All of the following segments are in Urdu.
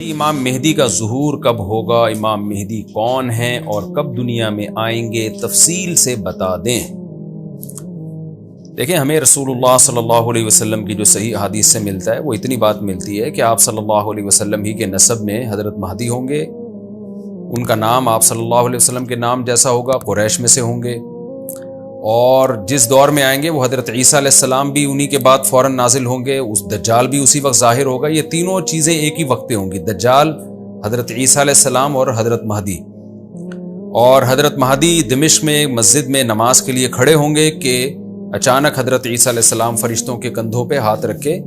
امام مہدی کا ظہور کب ہوگا، امام مہدی کون ہیں اور کب دنیا میں آئیں گے، تفصیل سے بتا دیں۔ دیکھیں، ہمیں رسول اللہ صلی اللہ علیہ وسلم کی جو صحیح حدیث سے ملتا ہے وہ اتنی بات ملتی ہے کہ آپ صلی اللہ علیہ وسلم ہی کے نسب میں حضرت مہدی ہوں گے، ان کا نام آپ صلی اللہ علیہ وسلم کے نام جیسا ہوگا، قریش میں سے ہوں گے، اور جس دور میں آئیں گے وہ حضرت عیسیٰ علیہ السلام بھی انہی کے بعد فوراً نازل ہوں گے، اس دجال بھی اسی وقت ظاہر ہوگا۔ یہ تینوں چیزیں ایک ہی وقت ہوں گی، دجال، حضرت عیسیٰ علیہ السلام اور حضرت مہدی۔ اور حضرت مہدی دمشق میں مسجد میں نماز کے لیے کھڑے ہوں گے کہ اچانک حضرت عیسیٰ علیہ السلام فرشتوں کے کندھوں پہ ہاتھ رکھ کے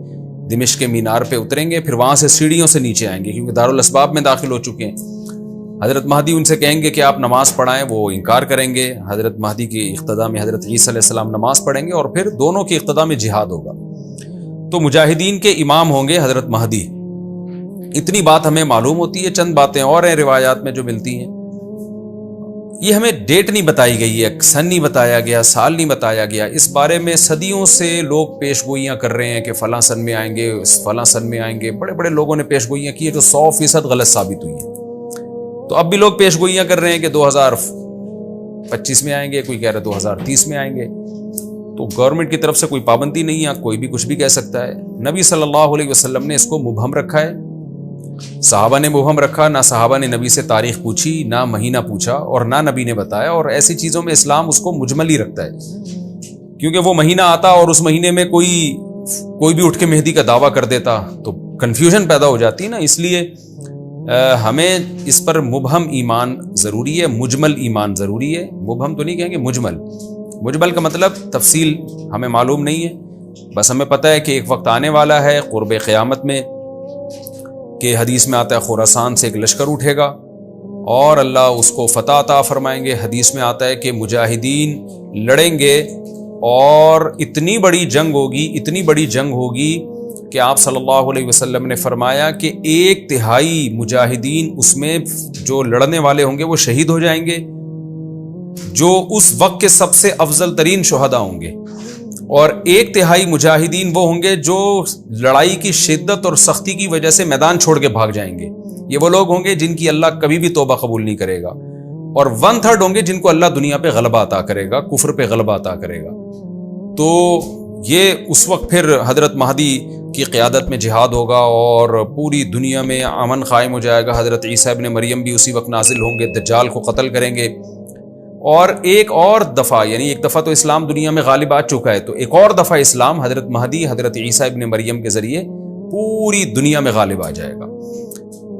دمشق کے مینار پہ اتریں گے، پھر وہاں سے سیڑھیوں سے نیچے آئیں گے کیونکہ دارالاسباب میں داخل ہو چکے ہیں۔ حضرت مہدی ان سے کہیں گے کہ آپ نماز پڑھائیں، وہ انکار کریں گے۔ حضرت مہدی کی اقتداء میں حضرت عیسیٰ علیہ السلام نماز پڑھیں گے اور پھر دونوں کی اقتداء میں جہاد ہوگا۔ تو مجاہدین کے امام ہوں گے حضرت مہدی، اتنی بات ہمیں معلوم ہوتی ہے۔ چند باتیں اور ہیں روایات میں جو ملتی ہیں، یہ ہمیں ڈیٹ نہیں بتائی گئی ہے، سن نہیں بتایا گیا، سال نہیں بتایا گیا۔ اس بارے میں صدیوں سے لوگ پیش گوئیاں کر رہے ہیں کہ فلاں سن میں آئیں گے، فلاں سن میں آئیں گے۔ بڑے بڑے لوگوں نے پیش گوئیاں کی ہیں جو 100% غلط ثابت ہوئی ہیں۔ تو اب بھی لوگ پیش گوئیاں کر رہے ہیں کہ 2025 میں آئیں گے، کوئی کہہ رہا ہے 2030 میں آئیں گے۔ تو گورنمنٹ کی طرف سے کوئی پابندی نہیں ہے، کوئی بھی کچھ بھی کہہ سکتا ہے۔ نبی صلی اللہ علیہ وسلم نے اس کو مبہم رکھا ہے، صحابہ نے مبہم رکھا، نہ صحابہ نے نبی سے تاریخ پوچھی، نہ مہینہ پوچھا، اور نہ نبی نے بتایا۔ اور ایسی چیزوں میں اسلام اس کو مجمل ہی رکھتا ہے، کیونکہ وہ مہینہ آتا اور اس مہینے میں کوئی بھی اٹھ کے مہدی کا دعویٰ کر دیتا تو کنفیوژن پیدا ہو جاتی نا۔ اس لیے ہمیں اس پر مبہم ایمان ضروری ہے، مجمل ایمان ضروری ہے۔ مبہم تو نہیں کہیں گے، مجمل کا مطلب تفصیل ہمیں معلوم نہیں ہے، بس ہمیں پتہ ہے کہ ایک وقت آنے والا ہے قرب قیامت میں کہ حدیث میں آتا ہے خراسان سے ایک لشکر اٹھے گا اور اللہ اس کو فتح عطا فرمائیں گے۔ حدیث میں آتا ہے کہ مجاہدین لڑیں گے اور اتنی بڑی جنگ ہوگی کہ آپ صلی اللہ علیہ وسلم نے فرمایا کہ 1/3 مجاہدین اس میں جو لڑنے والے ہوں گے وہ شہید ہو جائیں گے، جو اس وقت کے سب سے افضل ترین شہداء ہوں گے، اور 1/3 مجاہدین وہ ہوں گے جو لڑائی کی شدت اور سختی کی وجہ سے میدان چھوڑ کے بھاگ جائیں گے۔ یہ وہ لوگ ہوں گے جن کی اللہ کبھی بھی توبہ قبول نہیں کرے گا، اور 1/3 ہوں گے جن کو اللہ دنیا پہ غلبہ عطا کرے گا، کفر پہ غلبہ عطا کرے گا۔ تو یہ اس وقت پھر حضرت مہدی کی قیادت میں جہاد ہوگا اور پوری دنیا میں امن قائم ہو جائے گا۔ حضرت عیسیٰ ابن مریم بھی اسی وقت نازل ہوں گے، دجال کو قتل کریں گے، اور ایک اور دفعہ، یعنی ایک دفعہ تو اسلام دنیا میں غالب آ چکا ہے، تو ایک اور دفعہ اسلام حضرت مہدی حضرت عیسیٰ ابن مریم کے ذریعے پوری دنیا میں غالب آ جائے گا،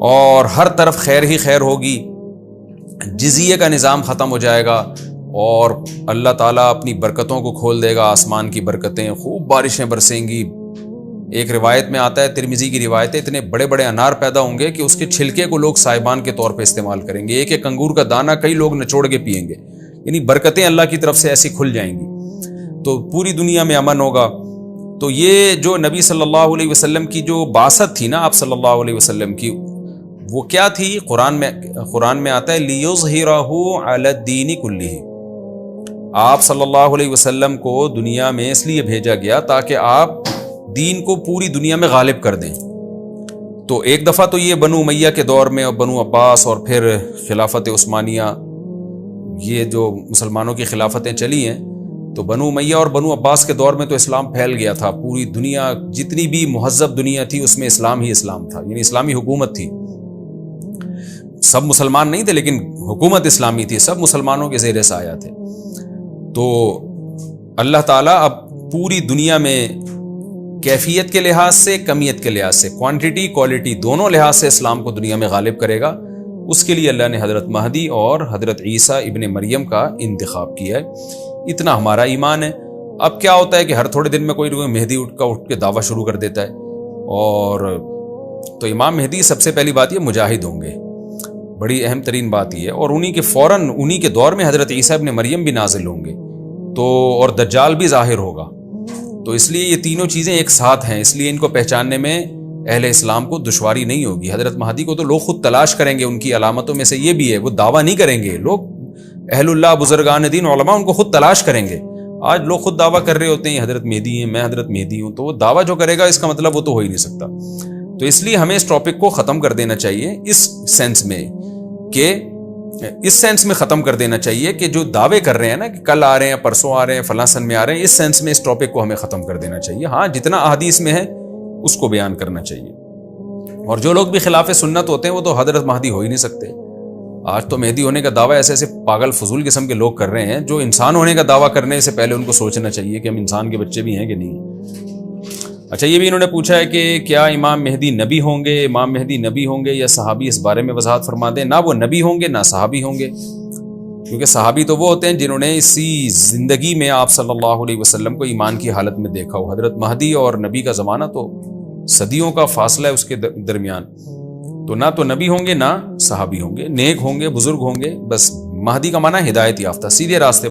اور ہر طرف خیر ہی خیر ہوگی، جزیے کا نظام ختم ہو جائے گا، اور اللہ تعالیٰ اپنی برکتوں کو کھول دے گا، آسمان کی برکتیں، خوب بارشیں برسیں گی۔ ایک روایت میں آتا ہے، ترمذی کی روایت ہے، اتنے بڑے بڑے انار پیدا ہوں گے کہ اس کے چھلکے کو لوگ سائبان کے طور پہ استعمال کریں گے، ایک انگور کا دانہ کئی لوگ نچوڑ کے پئیں گے، یعنی برکتیں اللہ کی طرف سے ایسی کھل جائیں گی، تو پوری دنیا میں امن ہوگا۔ تو یہ جو نبی صلی اللہ علیہ وسلم کی جو بعثت تھی نا، آپ صلی اللہ علیہ وسلم کی، وہ کیا تھی؟ قرآن میں آتا ہے لِيُظْهِرَهُ عَلَى الدِّينِ كُلِّهِ، آپ صلی اللہ علیہ وسلم کو دنیا میں اس لیے بھیجا گیا تاکہ آپ دین کو پوری دنیا میں غالب کر دیں۔ تو ایک دفعہ تو یہ بنو امیہ کے دور میں، اور بنو عباس، اور پھر خلافت عثمانیہ، یہ جو مسلمانوں کی خلافتیں چلی ہیں، تو بنو امیہ اور بنو عباس کے دور میں تو اسلام پھیل گیا تھا، پوری دنیا، جتنی بھی مہذب دنیا تھی اس میں اسلام ہی اسلام تھا، یعنی اسلامی حکومت تھی، سب مسلمان نہیں تھے لیکن حکومت اسلامی تھی، سب مسلمانوں کے زیر سایہ تھے۔ تو اللہ تعالیٰ اب پوری دنیا میں کیفیت کے لحاظ سے، کمیت کے لحاظ سے، کوانٹٹی کوالٹی دونوں لحاظ سے اسلام کو دنیا میں غالب کرے گا۔ اس کے لیے اللہ نے حضرت مہدی اور حضرت عیسیٰ ابن مریم کا انتخاب کیا ہے، اتنا ہمارا ایمان ہے۔ اب کیا ہوتا ہے کہ ہر تھوڑے دن میں کوئی مہدی اٹھ کے دعویٰ شروع کر دیتا ہے، اور تو امام مہدی سب سے پہلی بات یہ مجاہد ہوں گے، بڑی اہم ترین بات یہ ہے، اور انہی کے دور میں حضرت عیسیٰ ابن مریم بھی نازل ہوں گے، تو اور دجال بھی ظاہر ہوگا۔ تو اس لیے یہ تینوں چیزیں ایک ساتھ ہیں، اس لیے ان کو پہچاننے میں اہل اسلام کو دشواری نہیں ہوگی۔ حضرت مہدی کو تو لوگ خود تلاش کریں گے، ان کی علامتوں میں سے یہ بھی ہے، وہ دعویٰ نہیں کریں گے، لوگ اہل اللہ، بزرگان دین، علماء ان کو خود تلاش کریں گے۔ آج لوگ خود دعویٰ کر رہے ہوتے ہیں حضرت مہدی ہیں، میں حضرت مہدی ہوں، تو وہ دعویٰ جو کرے گا اس کا مطلب وہ تو ہو ہی نہیں سکتا۔ تو تو اس لیے ہمیں اس ٹاپک کو ختم کر دینا چاہیے اس سینس میں ختم کر دینا چاہیے کہ جو دعوے کر رہے ہیں نا کہ کل آ رہے ہیں، پرسوں آ رہے ہیں، فلاں سن میں آ رہے ہیں، اس سینس میں اس ٹاپک کو ہمیں ختم کر دینا چاہیے. ہاں جتنا احادیث میں ہے اس کو بیان کرنا چاہیے. اور جو لوگ بھی خلاف سنت ہوتے ہیں وہ تو حضرت مہدی ہو ہی نہیں سکتے. آج تو مہدی ہونے کا دعویٰ ایسے ایسے پاگل فضول قسم کے لوگ کر رہے ہیں جو انسان ہونے کا دعویٰ کرنے سے پہلے ان کو سوچنا چاہیے کہ ہم انسان کے بچے بھی ہیں کہ نہیں. اچھا، یہ بھی انہوں نے پوچھا ہے کہ کیا امام مہدی نبی ہوں گے؟ امام مہدی نبی ہوں گے یا صحابی؟ اس بارے میں وضاحت فرما دیں. نہ وہ نبی ہوں گے نہ صحابی ہوں گے، کیونکہ صحابی تو وہ ہوتے ہیں جنہوں نے اسی زندگی میں آپ صلی اللہ علیہ وسلم کو ایمان کی حالت میں دیکھا ہو. حضرت مہدی اور نبی کا زمانہ تو صدیوں کا فاصلہ ہے اس کے درمیان. تو نہ تو نبی ہوں گے نہ صحابی ہوں گے. نیک ہوں گے، بزرگ ہوں گے. بس مہدی کا معنی ہدایت یافتہ، سیدھے راستے